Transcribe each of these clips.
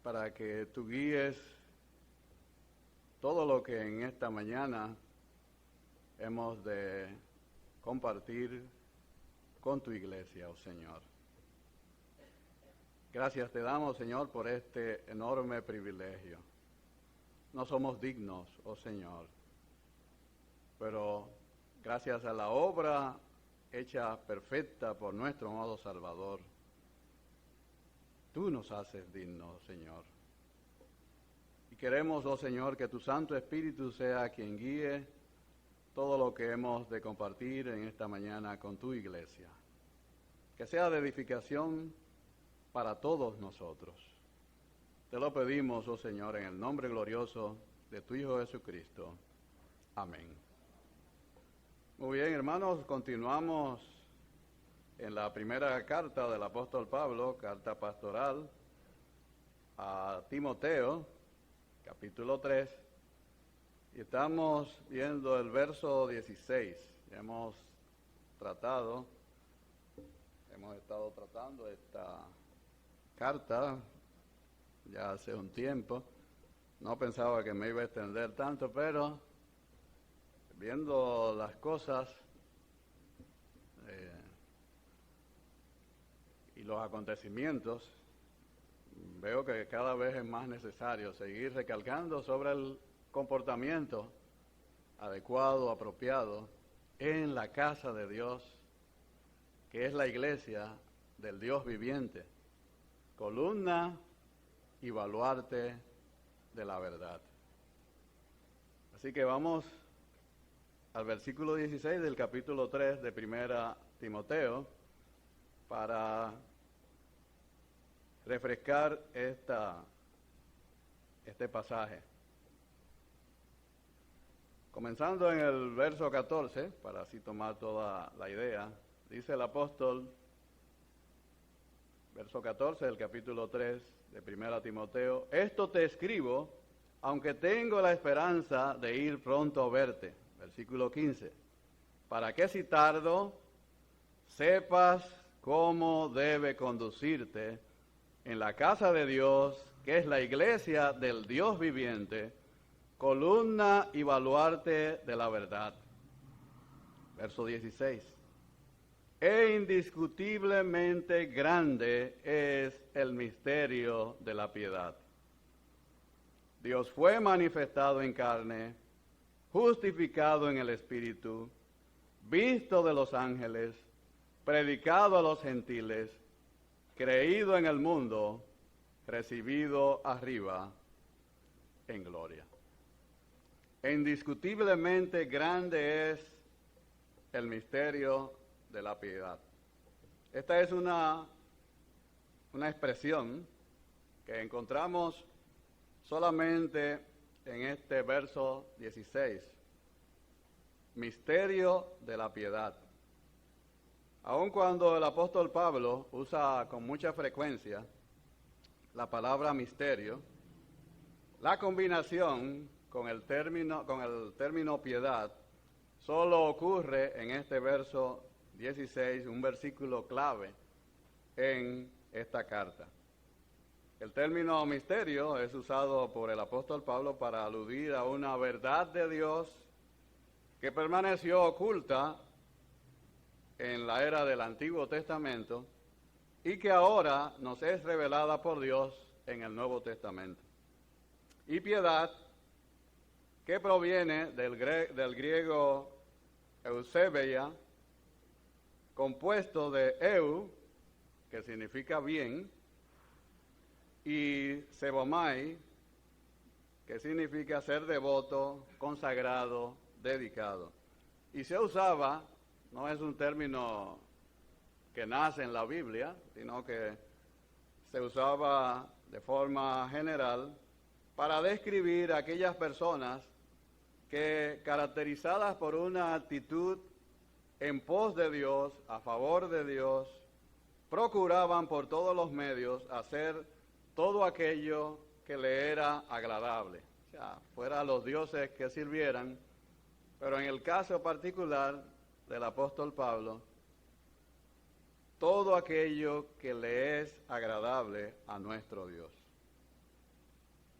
para que tú guíes todo lo que en esta mañana hemos de compartir con tu iglesia, oh Señor. Gracias te damos, Señor, por este enorme privilegio. No somos dignos, oh Señor, pero gracias a la obra hecha perfecta por nuestro amado Salvador, tú nos haces dignos, Señor. Y queremos, oh Señor, que tu Santo Espíritu sea quien guíe todo lo que hemos de compartir en esta mañana con tu iglesia. Que sea de edificación para todos nosotros. Te lo pedimos, oh Señor, en el nombre glorioso de tu Hijo Jesucristo. Amén. Muy bien, hermanos, continuamos en la primera carta del apóstol Pablo, carta pastoral a Timoteo, capítulo 3, y estamos viendo el verso 16. Ya hemos estado tratando esta carta ya hace un tiempo. No pensaba que me iba a extender tanto, pero viendo las cosas y los acontecimientos, veo que cada vez es más necesario seguir recalcando sobre el comportamiento adecuado, apropiado en la casa de Dios, que es la iglesia del Dios viviente, columna y baluarte de la verdad. Así que vamos al versículo 16 del capítulo 3 de Primera Timoteo para refrescar este pasaje. Comenzando en el verso 14, para así tomar toda la idea, dice el apóstol, verso 14 del capítulo 3 de Primera Timoteo: esto te escribo, aunque tengo la esperanza de ir pronto a verte. Versículo 15, para que si tardo, sepas cómo debe conducirte en la casa de Dios, que es la iglesia del Dios viviente, columna y baluarte de la verdad. Verso 16, indiscutiblemente grande es el misterio de la piedad. Dios fue manifestado en carne, justificado en el Espíritu, visto de los ángeles, predicado a los gentiles, creído en el mundo, recibido arriba en gloria. Indiscutiblemente grande es el misterio de la piedad. Esta es una expresión que encontramos solamente en este verso 16. Misterio de la piedad. Aun cuando el apóstol Pablo usa con mucha frecuencia la palabra misterio, la combinación con el término piedad solo ocurre en este verso 16, un versículo clave en esta carta. El término misterio es usado por el apóstol Pablo para aludir a una verdad de Dios que permaneció oculta en la era del Antiguo Testamento y que ahora nos es revelada por Dios en el Nuevo Testamento. Y piedad, que proviene del griego eusebeia, compuesto de eu, que significa bien, y sebomai, que significa ser devoto, consagrado, dedicado. Y se usaba, no es un término que nace en la Biblia, sino que se usaba de forma general para describir a aquellas personas que, caracterizadas por una actitud en pos de Dios, a favor de Dios, procuraban por todos los medios hacer todo aquello que le era agradable. O sea, fuera los dioses que sirvieran, pero en el caso particular del apóstol Pablo, todo aquello que le es agradable a nuestro Dios.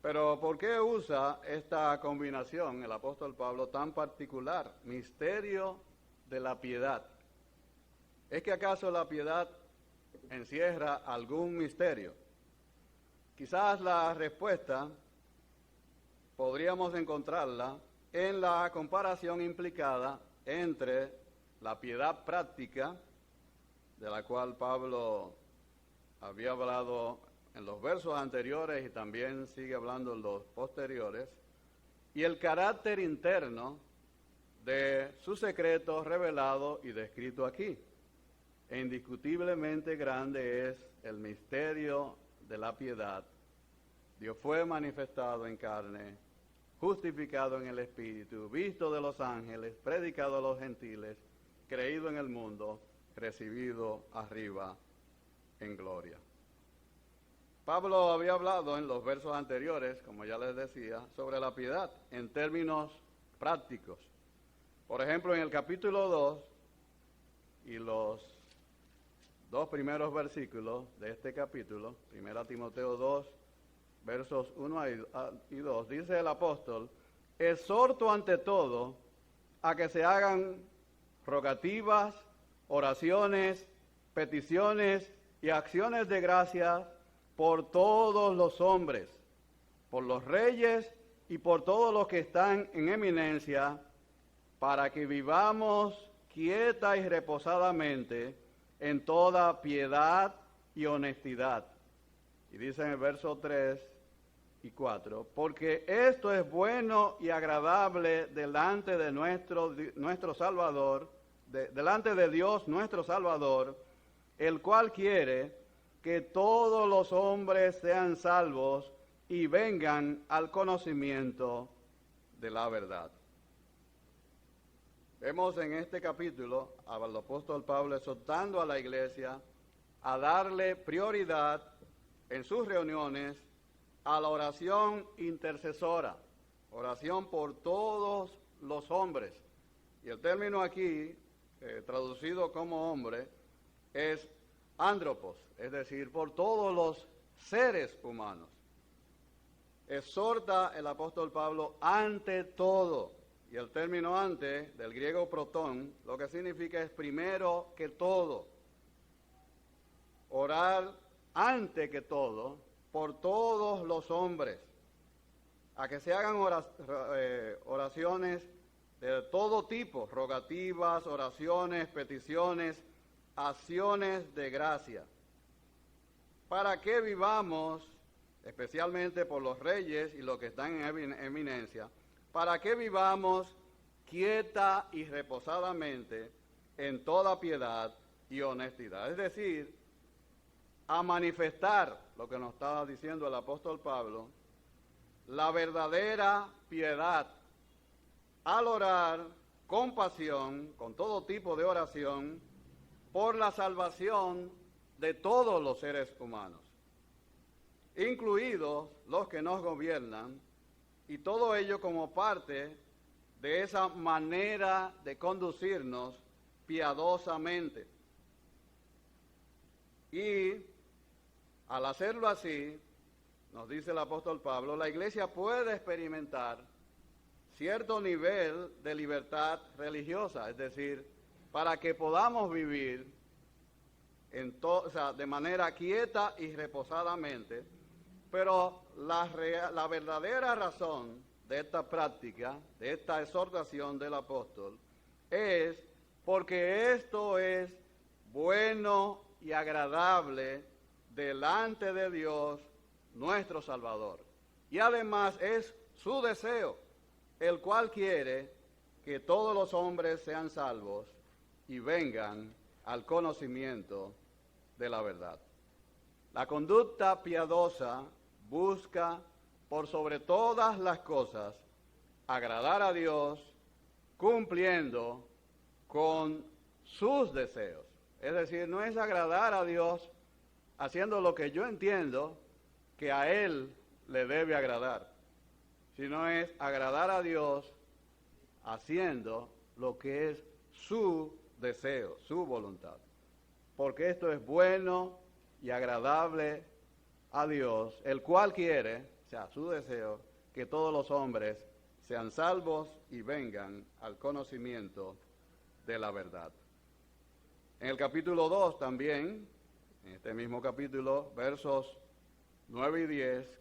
Pero ¿por qué usa esta combinación el apóstol Pablo tan particular? Misterio de la piedad. ¿Es que acaso la piedad encierra algún misterio? Quizás la respuesta podríamos encontrarla en la comparación implicada entre la piedad práctica, de la cual Pablo había hablado en los versos anteriores y también sigue hablando en los posteriores, y el carácter interno de su secreto revelado y descrito aquí. E indiscutiblemente grande es el misterio de la piedad. Dios fue manifestado en carne, justificado en el Espíritu, visto de los ángeles, predicado a los gentiles, creído en el mundo, recibido arriba en gloria. Pablo había hablado en los versos anteriores, como ya les decía, sobre la piedad en términos prácticos. Por ejemplo, en el capítulo 2 y los 2 primeros versículos de este capítulo, 1 Timoteo 2, versos 1 y 2, dice el apóstol: exhorto ante todo a que se hagan rogativas, oraciones, peticiones y acciones de gracia por todos los hombres, por los reyes y por todos los que están en eminencia, para que vivamos quieta y reposadamente en toda piedad y honestidad. Y dice en el verso 3 y 4, porque esto es bueno y agradable delante de nuestro Salvador, delante de Dios nuestro Salvador, el cual quiere que todos los hombres sean salvos y vengan al conocimiento de la verdad. Vemos en este capítulo al apóstol Pablo exhortando a la iglesia a darle prioridad en sus reuniones a la oración intercesora, oración por todos los hombres. Y el término aquí, traducido como hombre, es andropos, es decir, por todos los seres humanos. Exhorta el apóstol Pablo ante todo, y el término ante, del griego protón, lo que significa es primero que todo. Orar ante que todo, por todos los hombres, a que se hagan oraciones de todo tipo, rogativas, oraciones, peticiones, acciones de gracia, para que vivamos, especialmente por los reyes y los que están en eminencia, para que vivamos quieta y reposadamente en toda piedad y honestidad. Es decir, a manifestar lo que nos estaba diciendo el apóstol Pablo, la verdadera piedad, al orar con pasión, con todo tipo de oración, por la salvación de todos los seres humanos, incluidos los que nos gobiernan, y todo ello como parte de esa manera de conducirnos piadosamente. Y al hacerlo así, nos dice el apóstol Pablo, la iglesia puede experimentar cierto nivel de libertad religiosa, es decir, para que podamos vivir de manera quieta y reposadamente, pero la verdadera razón de esta práctica, de esta exhortación del apóstol, es porque esto es bueno y agradable delante de Dios nuestro Salvador. Y además es su deseo, el cual quiere que todos los hombres sean salvos y vengan al conocimiento de la verdad. La conducta piadosa busca, por sobre todas las cosas, agradar a Dios, cumpliendo con sus deseos. Es decir, no es agradar a Dios haciendo lo que yo entiendo que a Él le debe agradar, sino es agradar a Dios haciendo lo que es su deseo, su voluntad. Porque esto es bueno y agradable a Dios, el cual quiere o sea, su deseo, que todos los hombres sean salvos y vengan al conocimiento de la verdad. En el capítulo 2 también, en este mismo capítulo, versos 9 y 10,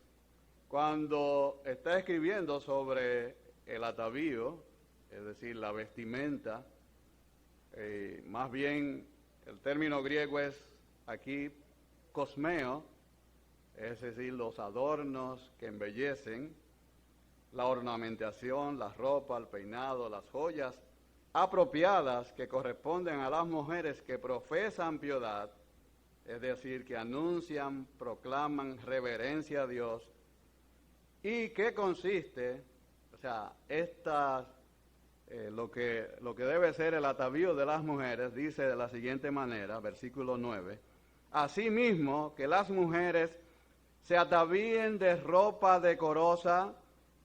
cuando está escribiendo sobre el atavío, es decir, la vestimenta, más bien el término griego es aquí cosmeo, es decir, los adornos que embellecen, la ornamentación, la ropa, el peinado, las joyas apropiadas que corresponden a las mujeres que profesan piedad, es decir, que anuncian, proclaman reverencia a Dios, y que consiste, o sea, lo que debe ser el atavío de las mujeres, dice de la siguiente manera, versículo 9, asimismo que las mujeres se atavíen de ropa decorosa,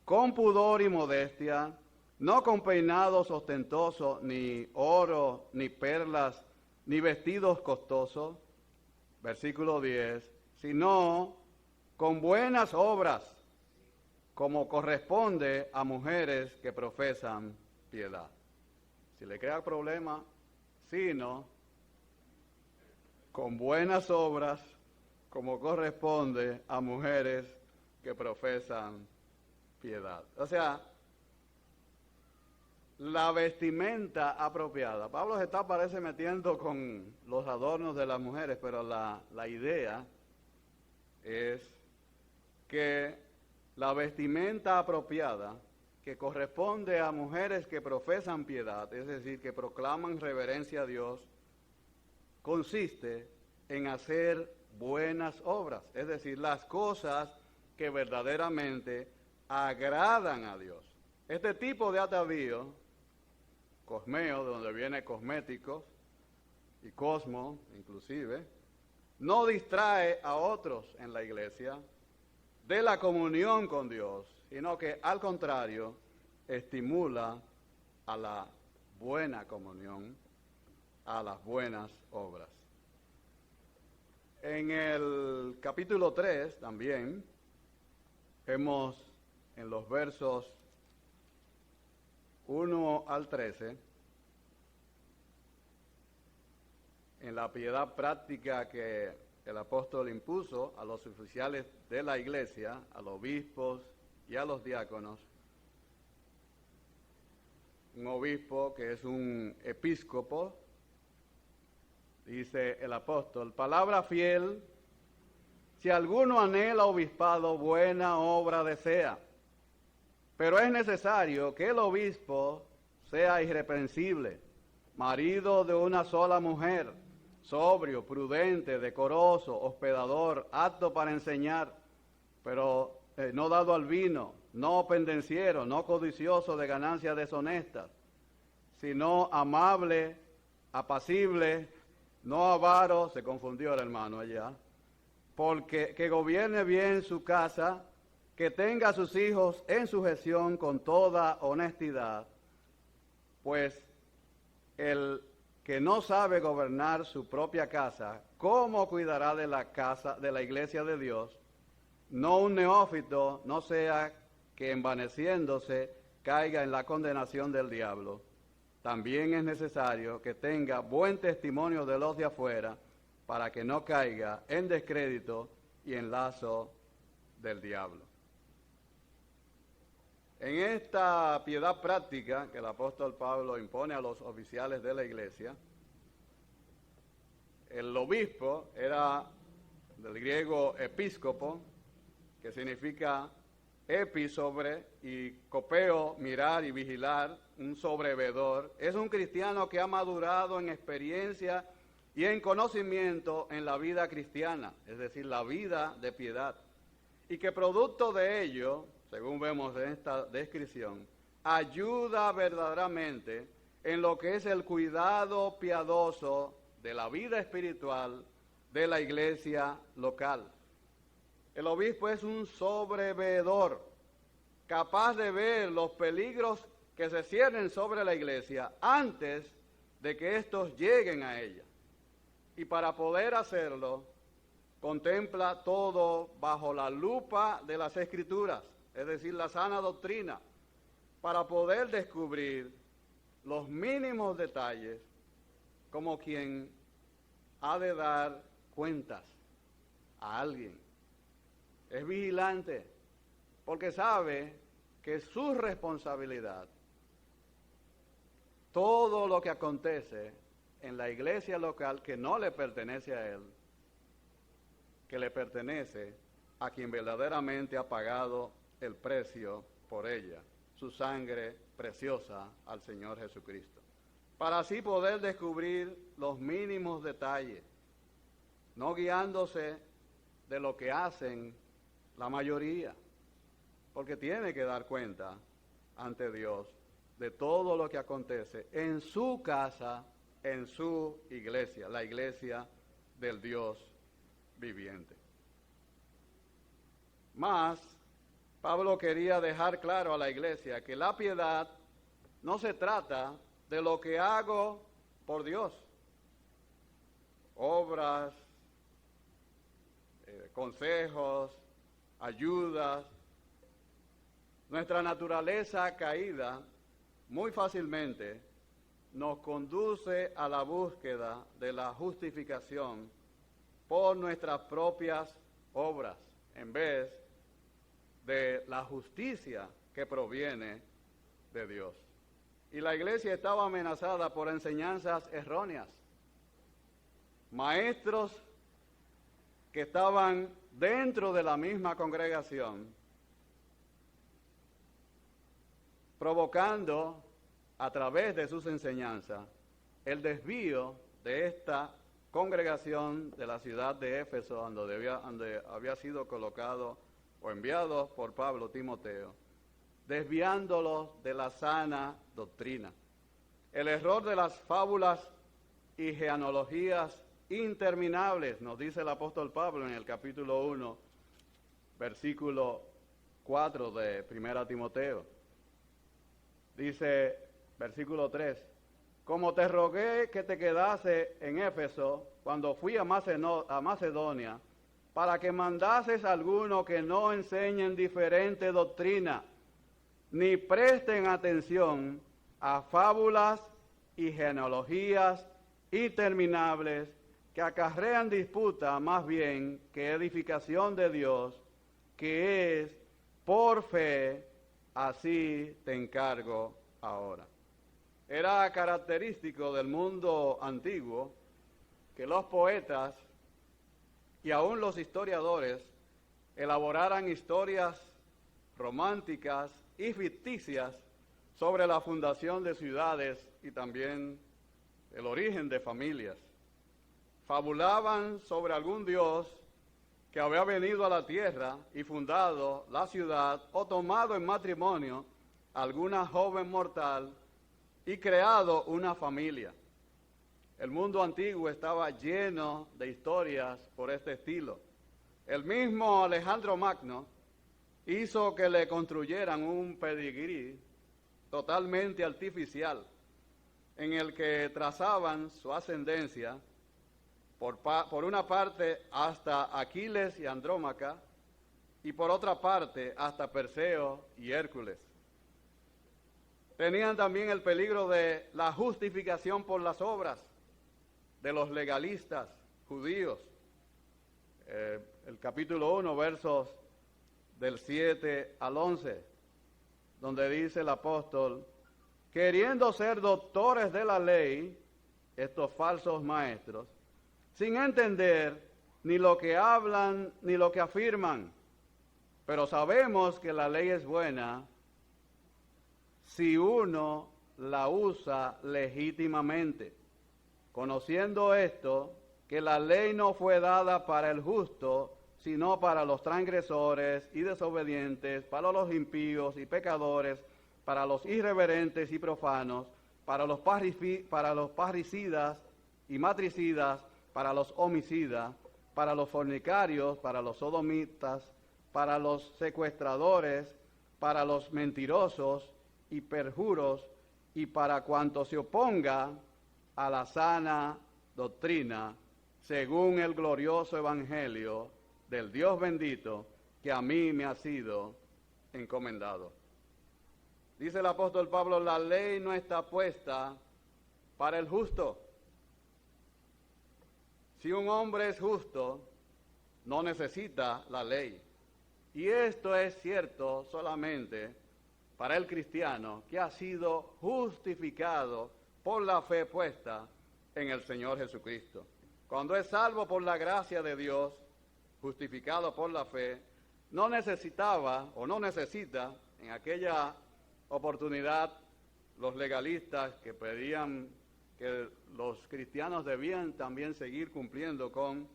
con pudor y modestia, no con peinados ostentosos, ni oro, ni perlas, ni vestidos costosos, versículo 10, sino con buenas obras, como corresponde a mujeres que profesan piedad. Si le crea problema, sino con buenas obras, como corresponde a mujeres que profesan piedad. O sea, la vestimenta apropiada. Pablo se está, parece, metiendo con los adornos de las mujeres, pero la idea es que la vestimenta apropiada, que corresponde a mujeres que profesan piedad, es decir, que proclaman reverencia a Dios, consiste en hacer buenas obras, es decir, las cosas que verdaderamente agradan a Dios. Este tipo de atavío, cosmeo, de donde viene cosméticos, y cosmo, inclusive, no distrae a otros en la iglesia de la comunión con Dios, sino que al contrario, estimula a la buena comunión, a las buenas obras. En el capítulo 3 también vemos en los versos 1 al 13, en la piedad práctica que el apóstol impuso a los oficiales de la iglesia, a los obispos y a los diáconos. Un obispo que es un episcopo, dice el apóstol, palabra fiel, si alguno anhela obispado, buena obra desea. Pero es necesario que el obispo sea irreprensible, marido de una sola mujer, sobrio, prudente, decoroso, hospedador, apto para enseñar, pero no dado al vino, no pendenciero, no codicioso de ganancias deshonestas, sino amable, apacible, no avaro, se confundió el hermano allá, porque que gobierne bien su casa, que tenga a sus hijos en sujeción con toda honestidad, pues el que no sabe gobernar su propia casa, ¿cómo cuidará de la casa, de la iglesia de Dios? No un neófito, no sea que envaneciéndose caiga en la condenación del diablo. También es necesario que tenga buen testimonio de los de afuera, para que no caiga en descrédito y en lazo del diablo. En esta piedad práctica que el apóstol Pablo impone a los oficiales de la iglesia, el obispo era del griego episcopo, que significa epi, sobre, y copeo, mirar y vigilar, un sobrevedor. Es un cristiano que ha madurado en experiencia y en conocimiento en la vida cristiana, es decir, la vida de piedad, y que producto de ello, según vemos en esta descripción, ayuda verdaderamente en lo que es el cuidado piadoso de la vida espiritual de la iglesia local. El obispo es un sobreveedor, capaz de ver los peligros que se ciernen sobre la iglesia antes de que estos lleguen a ella. Y para poder hacerlo, contempla todo bajo la lupa de las Escrituras, es decir, la sana doctrina, para poder descubrir los mínimos detalles como quien ha de dar cuentas a alguien. Es vigilante porque sabe que es su responsabilidad todo lo que acontece en la iglesia local que no le pertenece a él, que le pertenece a quien verdaderamente ha pagado el precio por ella, su sangre preciosa al Señor Jesucristo, para así poder descubrir los mínimos detalles, no guiándose de lo que hacen la mayoría, porque tiene que dar cuenta ante Dios de todo lo que acontece en su casa, en su iglesia, la iglesia del Dios viviente. Más, Pablo quería dejar claro a la iglesia que la piedad no se trata de lo que hago por Dios, obras, consejos, ayudas. Nuestra naturaleza caída muy fácilmente nos conduce a la búsqueda de la justificación por nuestras propias obras, en vez de la justicia que proviene de Dios. Y la iglesia estaba amenazada por enseñanzas erróneas, maestros que estaban dentro de la misma congregación, provocando a través de sus enseñanzas el desvío de esta congregación de la ciudad de Éfeso, donde había sido colocado o enviado por Pablo Timoteo, desviándolos de la sana doctrina. El error de las fábulas y genealogías interminables, nos dice el apóstol Pablo en el capítulo 1, versículo 4 de 1 Timoteo. Dice, versículo 3, como te rogué que te quedase en Éfeso cuando fui a Macedonia, para que mandases a alguno que no enseñen diferente doctrina, ni presten atención a fábulas y genealogías interminables que acarrean disputa más bien que edificación de Dios, que es por fe. Así te encargo ahora. Era característico del mundo antiguo que los poetas y aún los historiadores elaboraran historias románticas y ficticias sobre la fundación de ciudades y también el origen de familias. Fabulaban sobre algún dios que había venido a la tierra y fundado la ciudad o tomado en matrimonio alguna joven mortal y creado una familia. El mundo antiguo estaba lleno de historias por este estilo. El mismo Alejandro Magno hizo que le construyeran un pedigrí totalmente artificial en el que trazaban su ascendencia por una parte hasta Aquiles y Andrómaca, y por otra parte hasta Perseo y Hércules. Tenían también el peligro de la justificación por las obras de los legalistas judíos. El capítulo 1, versos del 7 al 11, donde dice el apóstol, queriendo ser doctores de la ley, estos falsos maestros, sin entender ni lo que hablan ni lo que afirman. Pero sabemos que la ley es buena si uno la usa legítimamente, conociendo esto, que la ley no fue dada para el justo, sino para los transgresores y desobedientes, para los impíos y pecadores, para los irreverentes y profanos, para los parricidas y matricidas, para los homicidas, para los fornicarios, para los sodomitas, para los secuestradores, para los mentirosos y perjuros, y para cuanto se oponga a la sana doctrina según el glorioso evangelio del Dios bendito que a mí me ha sido encomendado. Dice el apóstol Pablo, la ley no está puesta para el justo. Si un hombre es justo, no necesita la ley. Y esto es cierto solamente para el cristiano que ha sido justificado por la fe puesta en el Señor Jesucristo. Cuando es salvo por la gracia de Dios, justificado por la fe, no necesitaba o no necesita en aquella oportunidad los legalistas que pedían que los cristianos debían también seguir cumpliendo con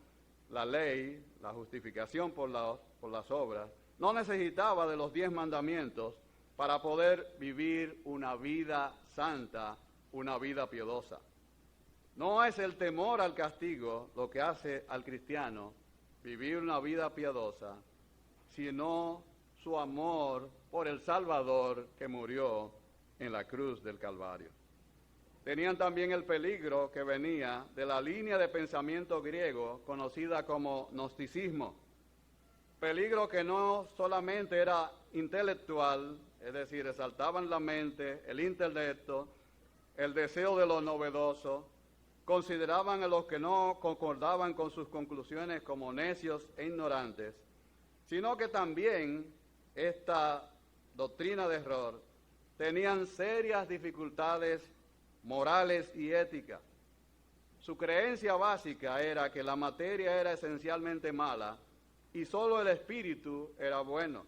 la ley, la justificación por las obras, no necesitaba de los 10 mandamientos para poder vivir una vida santa, una vida piadosa. No es el temor al castigo lo que hace al cristiano vivir una vida piadosa, sino su amor por el Salvador que murió en la cruz del Calvario. Tenían también el peligro que venía de la línea de pensamiento griego conocida como gnosticismo. Peligro que no solamente era intelectual, es decir, exaltaban la mente, el intelecto, el deseo de lo novedoso, consideraban a los que no concordaban con sus conclusiones como necios e ignorantes, sino que también esta doctrina de error tenían serias dificultades morales y éticas. Su creencia básica era que la materia era esencialmente mala y solo el espíritu era bueno.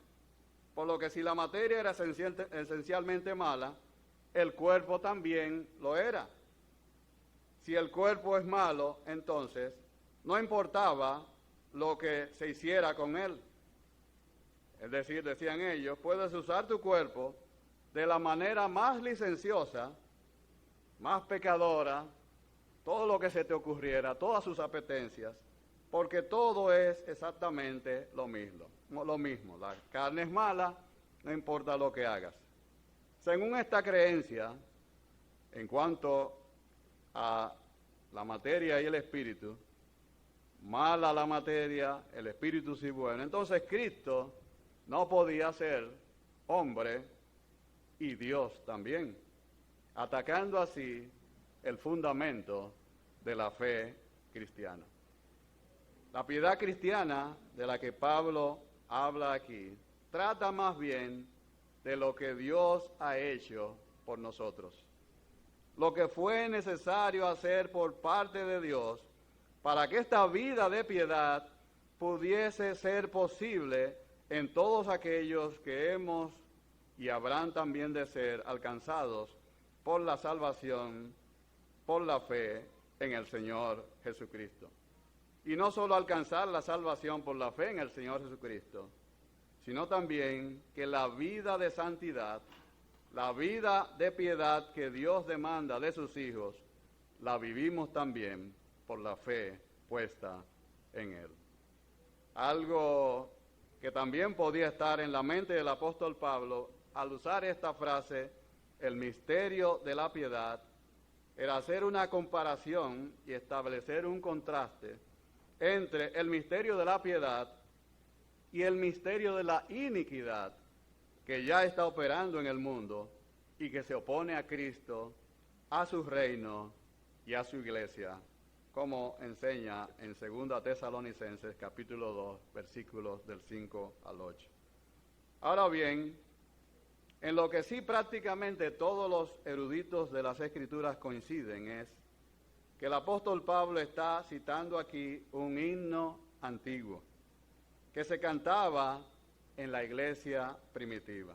Por lo que si la materia era esencialmente mala, el cuerpo también lo era. Si el cuerpo es malo, entonces no importaba lo que se hiciera con él. Es decir, decían ellos, puedes usar tu cuerpo de la manera más licenciosa, más pecadora, todo lo que se te ocurriera, todas sus apetencias, porque todo es exactamente lo mismo. La carne es mala, no importa lo que hagas. Según esta creencia, en cuanto a la materia y el espíritu, mala la materia, el espíritu sí bueno. Entonces Cristo no podía ser hombre y Dios también, atacando así el fundamento de la fe cristiana. La piedad cristiana de la que Pablo habla aquí trata más bien de lo que Dios ha hecho por nosotros. Lo que fue necesario hacer por parte de Dios para que esta vida de piedad pudiese ser posible en todos aquellos que hemos y habrán también de ser alcanzados por la salvación, por la fe en el Señor Jesucristo. Y no solo alcanzar la salvación por la fe en el Señor Jesucristo, sino también que la vida de santidad, la vida de piedad que Dios demanda de sus hijos, la vivimos también por la fe puesta en Él. Algo que también podía estar en la mente del apóstol Pablo al usar esta frase, el misterio de la piedad, era hacer una comparación y establecer un contraste entre el misterio de la piedad y el misterio de la iniquidad que ya está operando en el mundo y que se opone a Cristo, a su reino y a su iglesia, como enseña en 2 Tesalonicenses capítulo 2, versículos del 5 al 8. Ahora bien, en lo que sí prácticamente todos los eruditos de las Escrituras coinciden es que el apóstol Pablo está citando aquí un himno antiguo que se cantaba en la iglesia primitiva.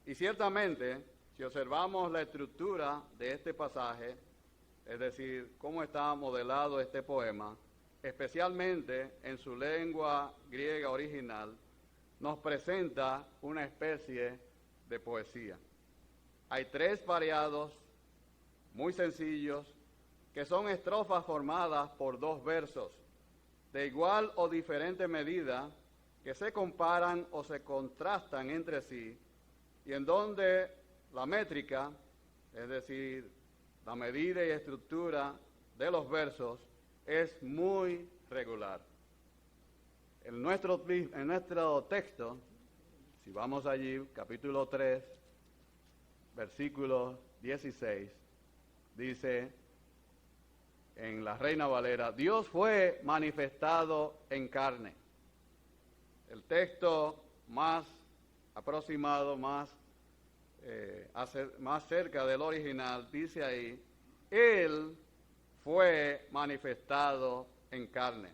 Y ciertamente, si observamos la estructura de este pasaje, es decir, cómo está modelado este poema, especialmente en su lengua griega original, nos presenta una especie de poesía. Hay 3 variados, muy sencillos, que son estrofas formadas por 2 versos, de igual o diferente medida, que se comparan o se contrastan entre sí, y en donde la métrica, es decir, la medida y estructura de los versos, es muy regular. En nuestro texto, si vamos allí, capítulo 3, versículo 16, dice en la Reina Valera, Dios fue manifestado en carne. El texto más aproximado, más cerca del original, dice ahí, Él fue manifestado en carne.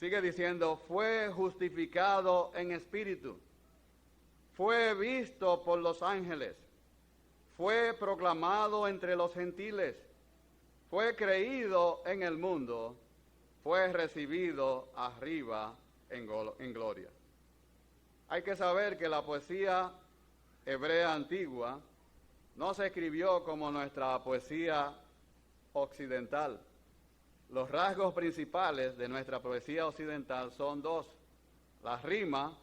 Sigue diciendo, fue justificado en espíritu, fue visto por los ángeles, fue proclamado entre los gentiles, fue creído en el mundo, fue recibido arriba en gloria. Hay que saber que la poesía hebrea antigua no se escribió como nuestra poesía occidental. Los rasgos principales de nuestra poesía occidental son dos, la rima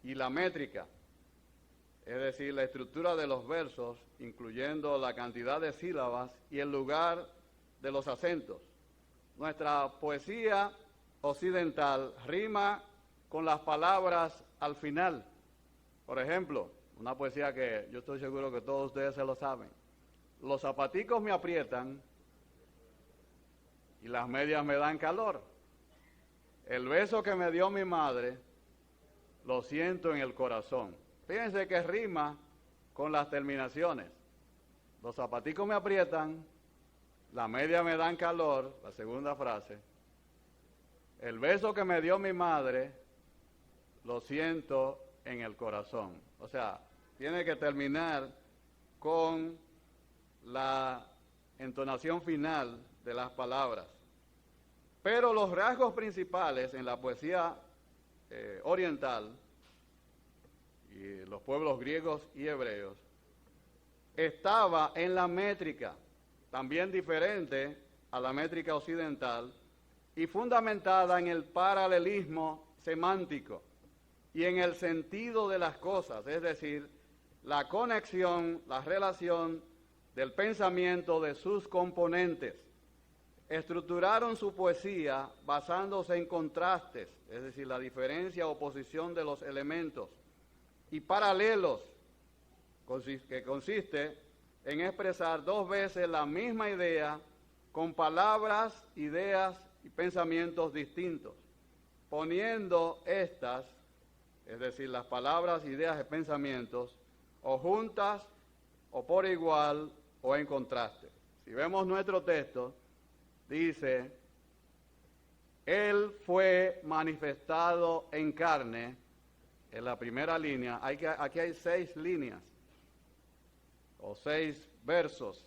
y la métrica, es decir, la estructura de los versos, incluyendo la cantidad de sílabas y el lugar de los acentos. Nuestra poesía occidental rima con las palabras al final. Por ejemplo, una poesía que yo estoy seguro que todos ustedes se lo saben. Los zapaticos me aprietan y las medias me dan calor. El beso que me dio mi madre, lo siento en el corazón. Fíjense que rima con las terminaciones. Los zapaticos me aprietan, las medias me dan calor, la segunda frase. El beso que me dio mi madre, lo siento en el corazón. O sea, tiene que terminar con la entonación final de las palabras. Pero los rasgos principales en la poesía oriental y los pueblos griegos y hebreos estaba en la métrica, también diferente a la métrica occidental y fundamentada en el paralelismo semántico y en el sentido de las cosas, es decir, la conexión, la relación del pensamiento de sus componentes. Estructuraron su poesía basándose en contrastes, es decir, la diferencia o oposición de los elementos, y paralelos, que consiste en expresar dos veces la misma idea con palabras, ideas y pensamientos distintos, poniendo estas, es decir, las palabras, ideas y pensamientos, o juntas, o por igual, o en contraste. Si vemos nuestro texto, dice, Él fue manifestado en carne, en la primera línea. Aquí hay 6 líneas, o 6 versos.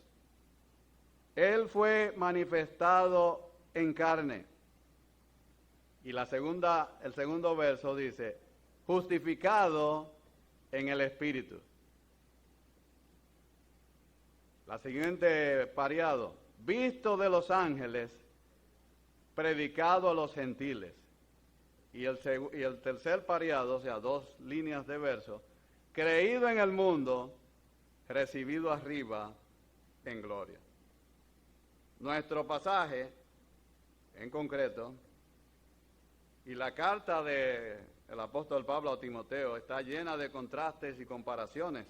Él fue manifestado en carne. Y el segundo verso dice, justificado en el Espíritu. La siguiente pareado, visto de los ángeles, predicado a los gentiles. Y el tercer pareado, o sea, 2 líneas de verso, creído en el mundo, recibido arriba en gloria. Nuestro pasaje, en concreto, y la carta del apóstol Pablo a Timoteo está llena de contrastes y comparaciones.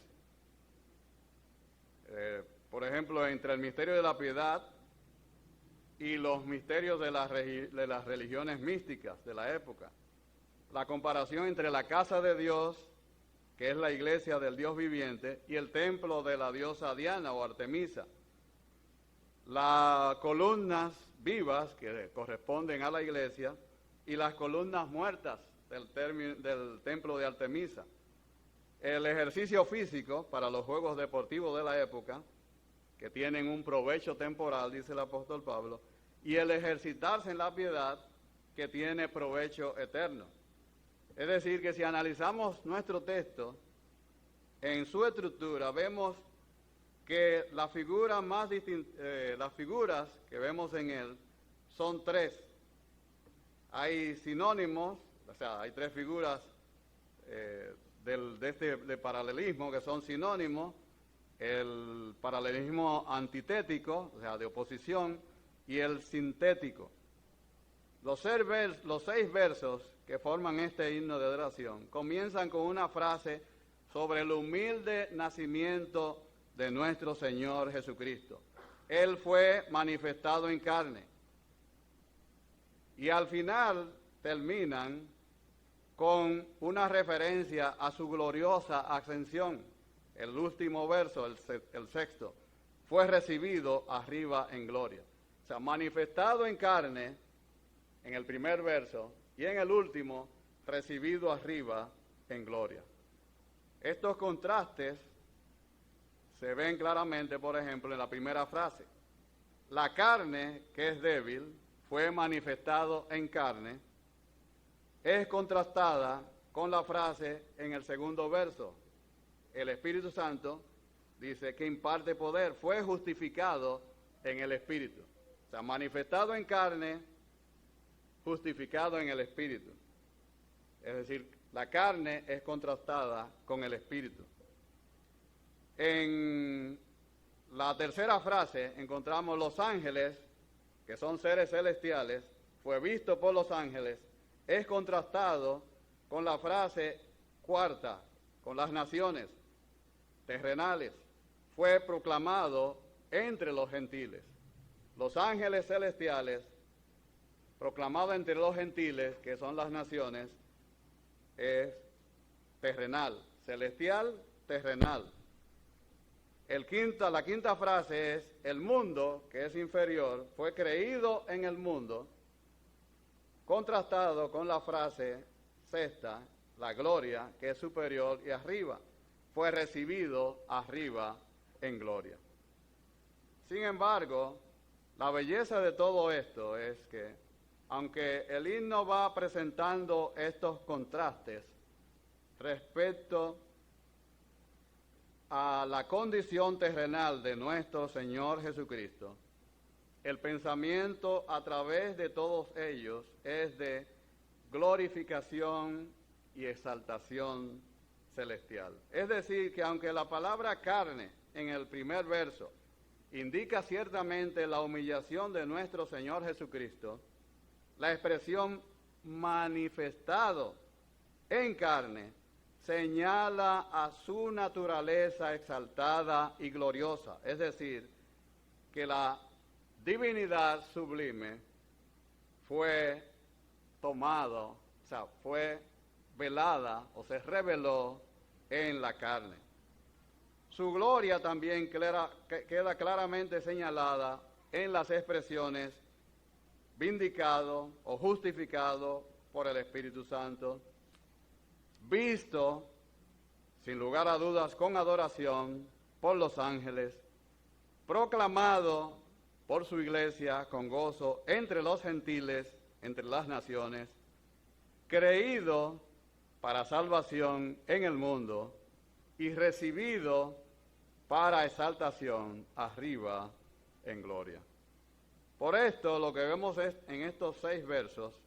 Por ejemplo, entre el misterio de la piedad y los misterios de las religiones místicas de la época. La comparación entre la casa de Dios, que es la iglesia del Dios viviente, y el templo de la diosa Diana o Artemisa. Las columnas vivas que corresponden a la iglesia y las columnas muertas del templo de Artemisa. El ejercicio físico para los juegos deportivos de la época, que tienen un provecho temporal, dice el apóstol Pablo, y el ejercitarse en la piedad, que tiene provecho eterno. Es decir, que si analizamos nuestro texto, en su estructura vemos que las figuras que vemos en él son 3. Hay sinónimos, o sea, hay 3 figuras de paralelismo que son sinónimos, el paralelismo antitético, o sea, de oposición, y el sintético. Los 6 versos que forman este himno de adoración comienzan con una frase sobre el humilde nacimiento de nuestro Señor Jesucristo. Él fue manifestado en carne. Y al final terminan con una referencia a su gloriosa ascensión. El último verso, el sexto, fue recibido arriba en gloria. O sea, manifestado en carne en el primer verso y en el último, recibido arriba en gloria. Estos contrastes se ven claramente, por ejemplo, en la primera frase. La carne, que es débil, fue manifestado en carne, es contrastada con la frase en el segundo verso. El Espíritu Santo, dice, que imparte poder, fue justificado en el Espíritu. O sea, manifestado en carne, justificado en el Espíritu. Es decir, la carne es contrastada con el Espíritu. En la tercera frase encontramos los ángeles, que son seres celestiales, fue visto por los ángeles, es contrastado con la frase cuarta, con las naciones terrenales, fue proclamado entre los gentiles. Los ángeles celestiales, proclamado entre los gentiles, que son las naciones, es terrenal, celestial, terrenal. La quinta frase es, el mundo, que es inferior, fue creído en el mundo, contrastado con la frase sexta, la gloria, que es superior y arriba, fue recibido arriba en gloria. Sin embargo, la belleza de todo esto es que, aunque el himno va presentando estos contrastes respecto a la condición terrenal de nuestro Señor Jesucristo, el pensamiento a través de todos ellos es de glorificación y exaltación celestial. Es decir, que aunque la palabra carne en el primer verso indica ciertamente la humillación de nuestro Señor Jesucristo, la expresión manifestado en carne señala a su naturaleza exaltada y gloriosa, es decir, que la divinidad sublime fue tomado, o sea, fue velada o se reveló en la carne. Su gloria también queda claramente señalada en las expresiones vindicado o justificado por el Espíritu Santo, visto, sin lugar a dudas, con adoración por los ángeles, proclamado por su iglesia con gozo entre los gentiles, entre las naciones, creído para salvación en el mundo y recibido para exaltación arriba en gloria. Por esto, lo que vemos en estos 6 versos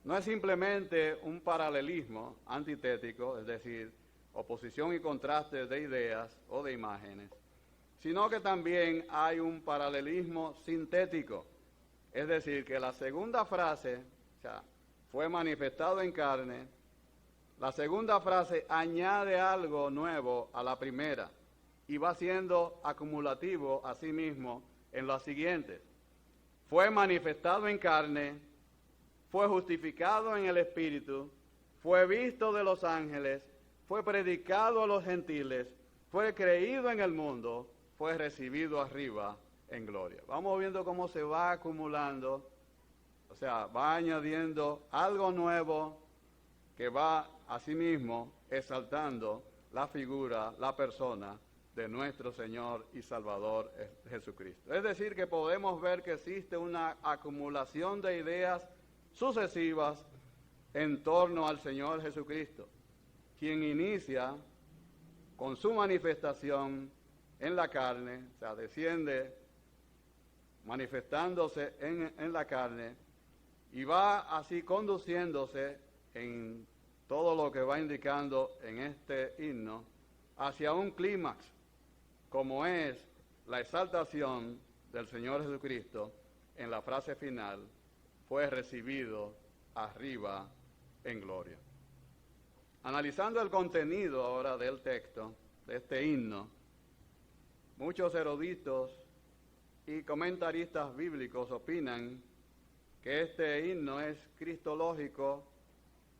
no es simplemente un paralelismo antitético, es decir, oposición y contraste de ideas o de imágenes, sino que también hay un paralelismo sintético, es decir, que la segunda frase, o sea, fue manifestado en carne, la segunda frase añade algo nuevo a la primera y va siendo acumulativo a sí mismo en las siguientes. Fue manifestado en carne, fue justificado en el Espíritu, fue visto de los ángeles, fue predicado a los gentiles, fue creído en el mundo, fue recibido arriba en gloria. Vamos viendo cómo se va acumulando, o sea, va añadiendo algo nuevo que va a sí mismo exaltando la figura, la persona de nuestro Señor y Salvador Jesucristo. Es decir, que podemos ver que existe una acumulación de ideas sucesivas en torno al Señor Jesucristo, quien inicia con su manifestación en la carne, o sea, desciende manifestándose en la carne y va así conduciéndose en todo lo que va indicando en este himno hacia un clímax, como es la exaltación del Señor Jesucristo en la frase final, fue recibido arriba en gloria. Analizando el contenido ahora del texto, de este himno, muchos eruditos y comentaristas bíblicos opinan que este himno es cristológico,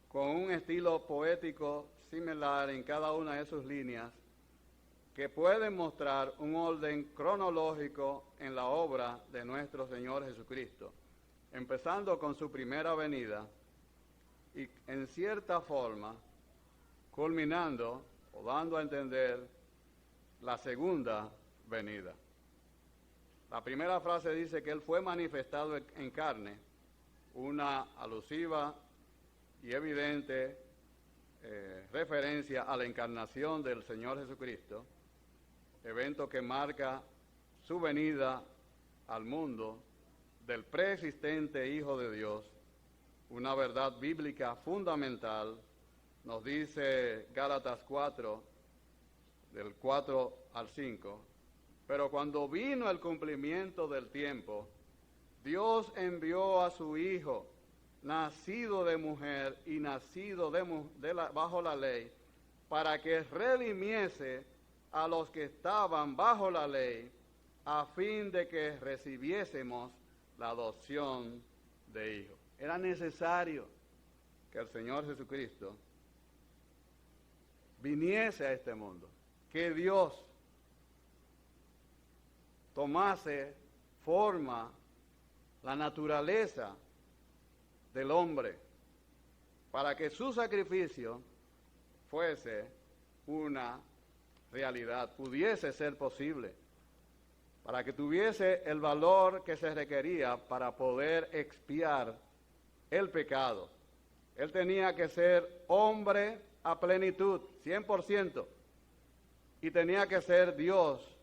con un estilo poético similar en cada una de sus líneas, que pueden mostrar un orden cronológico en la obra de nuestro Señor Jesucristo, empezando con su primera venida y en cierta forma culminando o dando a entender la segunda venida. La primera frase dice que Él fue manifestado en carne, una alusiva y evidente referencia a la encarnación del Señor Jesucristo, evento que marca su venida al mundo del preexistente Hijo de Dios, una verdad bíblica fundamental. Nos dice Gálatas 4, del 4 al 5, pero cuando vino el cumplimiento del tiempo, Dios envió a su Hijo, nacido de mujer y nacido bajo la ley, para que redimiese a los que estaban bajo la ley, a fin de que recibiésemos la adopción de hijos. Era necesario que el Señor Jesucristo viniese a este mundo, que Dios tomase forma, la naturaleza del hombre, para que su sacrificio fuese una realidad, pudiese ser posible, para que tuviese el valor que se requería para poder expiar el pecado. Él tenía que ser hombre a plenitud, 100%, y tenía que ser Dios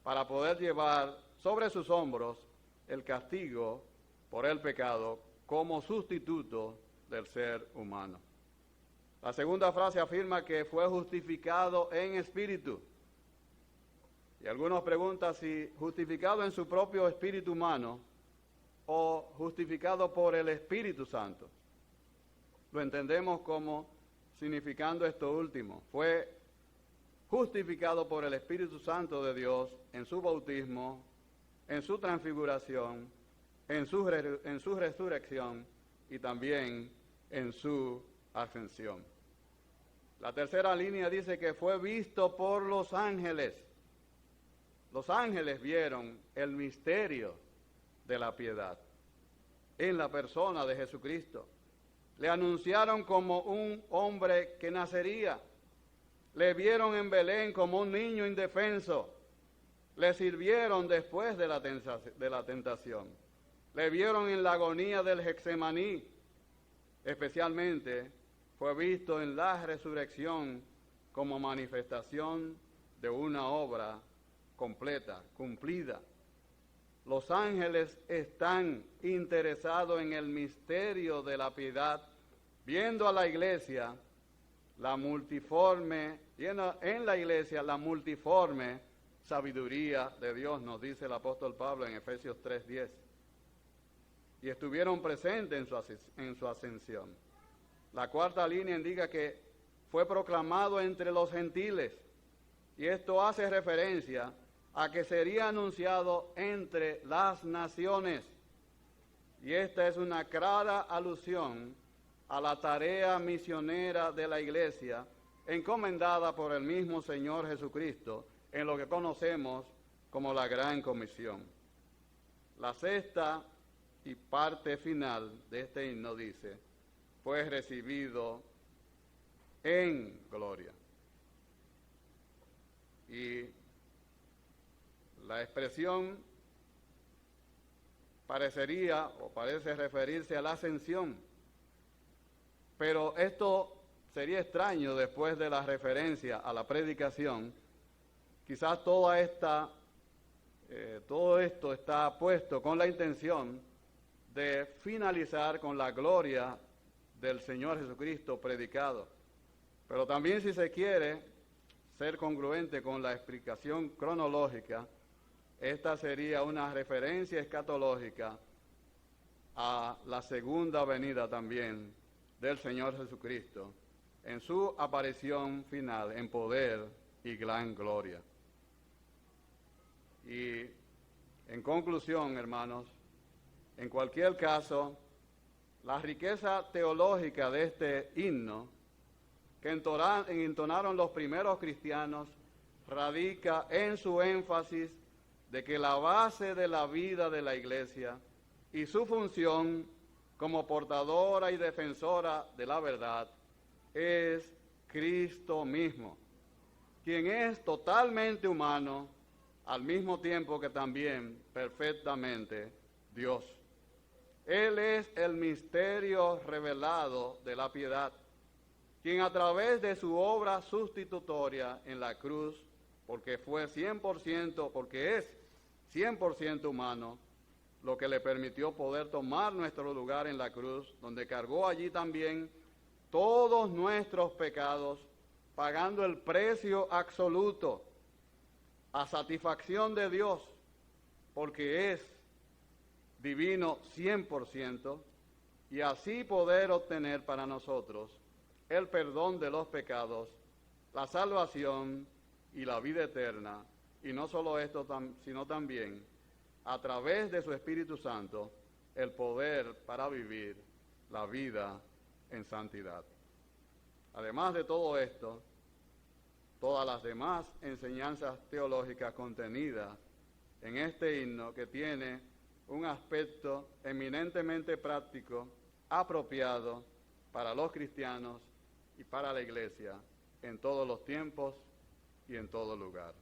para poder llevar sobre sus hombros el castigo por el pecado como sustituto del ser humano. La segunda frase afirma que fue justificado en espíritu. Y algunos preguntan si justificado en su propio espíritu humano o justificado por el Espíritu Santo. Lo entendemos como significando esto último. Fue justificado por el Espíritu Santo de Dios en su bautismo, en su transfiguración, en su resurrección y también en su ascensión. La tercera línea dice que fue visto por los ángeles. Los ángeles vieron el misterio de la piedad en la persona de Jesucristo. Le anunciaron como un hombre que nacería. Le vieron en Belén como un niño indefenso. Le sirvieron después de la tentación. Le vieron en la agonía del Getsemaní. Especialmente fue visto en la resurrección como manifestación de una obra completa, cumplida. Los ángeles están interesados en el misterio de la piedad, viendo a la iglesia la multiforme, en la iglesia la multiforme sabiduría de Dios, nos dice el apóstol Pablo en Efesios 3:10. Y estuvieron presentes en su ascensión. La cuarta línea indica que fue proclamado entre los gentiles, y esto hace referencia a que sería anunciado entre las naciones. Y esta es una clara alusión a la tarea misionera de la iglesia, encomendada por el mismo Señor Jesucristo, en lo que conocemos como la Gran Comisión. La sexta y parte final de este himno dice, fue recibido en gloria. Y la expresión parecería o parece referirse a la ascensión, pero esto sería extraño después de la referencia a la predicación. Quizás todo esto está puesto con la intención de finalizar con la gloria del Señor Jesucristo predicado. Pero también, si se quiere ser congruente con la explicación cronológica, esta sería una referencia escatológica a la segunda venida también del Señor Jesucristo en su aparición final en poder y gran gloria. Y en conclusión, hermanos, en cualquier caso, la riqueza teológica de este himno que entonaron los primeros cristianos radica en su énfasis de que la base de la vida de la Iglesia y su función como portadora y defensora de la verdad es Cristo mismo, quien es totalmente humano, al mismo tiempo que también perfectamente Dios. Él es el misterio revelado de la piedad, quien a través de su obra sustitutoria en la cruz, porque es 100% humano, lo que le permitió poder tomar nuestro lugar en la cruz, donde cargó allí también todos nuestros pecados, pagando el precio absoluto a satisfacción de Dios, porque es divino 100%, y así poder obtener para nosotros el perdón de los pecados, la salvación y la vida eterna, y no solo esto, sino también a través de su Espíritu Santo, el poder para vivir la vida en santidad. Además de todo esto, todas las demás enseñanzas teológicas contenidas en este himno, que tiene un aspecto eminentemente práctico, apropiado para los cristianos y para la Iglesia en todos los tiempos y en todo lugar.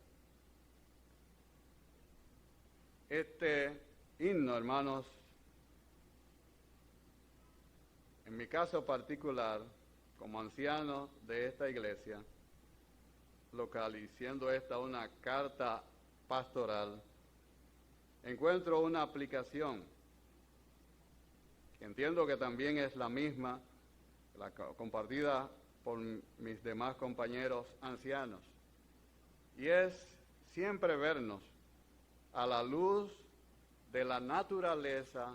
Este himno, hermanos, en mi caso particular, como anciano de esta iglesia local, y siendo esta una carta pastoral, encuentro una aplicación que entiendo que también es la misma, la compartida por mis demás compañeros ancianos, y es siempre vernos a la luz de la naturaleza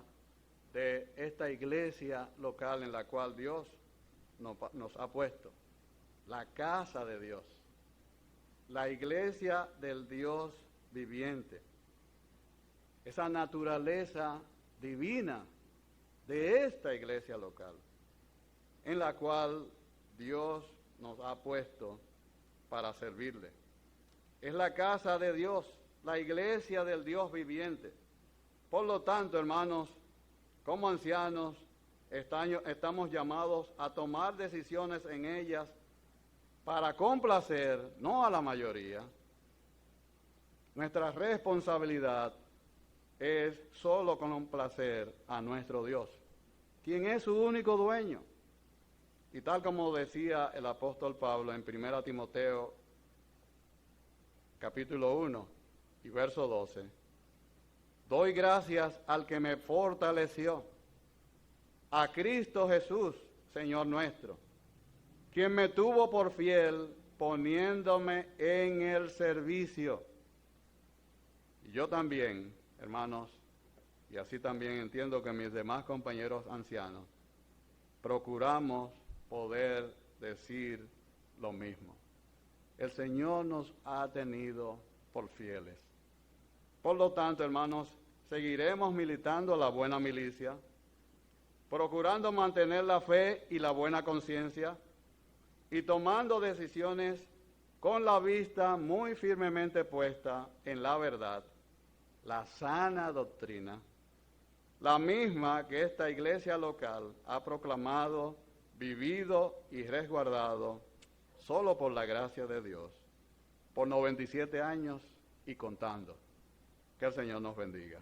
de esta iglesia local en la cual Dios nos ha puesto, la casa de Dios, la iglesia del Dios viviente, esa naturaleza divina de esta iglesia local, en la cual Dios nos ha puesto para servirle. Es la casa de Dios, la iglesia del Dios viviente. Por lo tanto, hermanos, como ancianos, estamos llamados a tomar decisiones en ellas para complacer, no a la mayoría. Nuestra responsabilidad es solo complacer a nuestro Dios, quien es su único dueño. Y tal como decía el apóstol Pablo en 1 Timoteo, capítulo 1, y verso 12, doy gracias al que me fortaleció, a Cristo Jesús, Señor nuestro, quien me tuvo por fiel poniéndome en el servicio. Y yo también, hermanos, y así también entiendo que mis demás compañeros ancianos, procuramos poder decir lo mismo. El Señor nos ha tenido por fieles. Por lo tanto, hermanos, seguiremos militando la buena milicia, procurando mantener la fe y la buena conciencia, y tomando decisiones con la vista muy firmemente puesta en la verdad, la sana doctrina, la misma que esta iglesia local ha proclamado, vivido y resguardado solo por la gracia de Dios, por 97 años y contando. Que el Señor nos bendiga.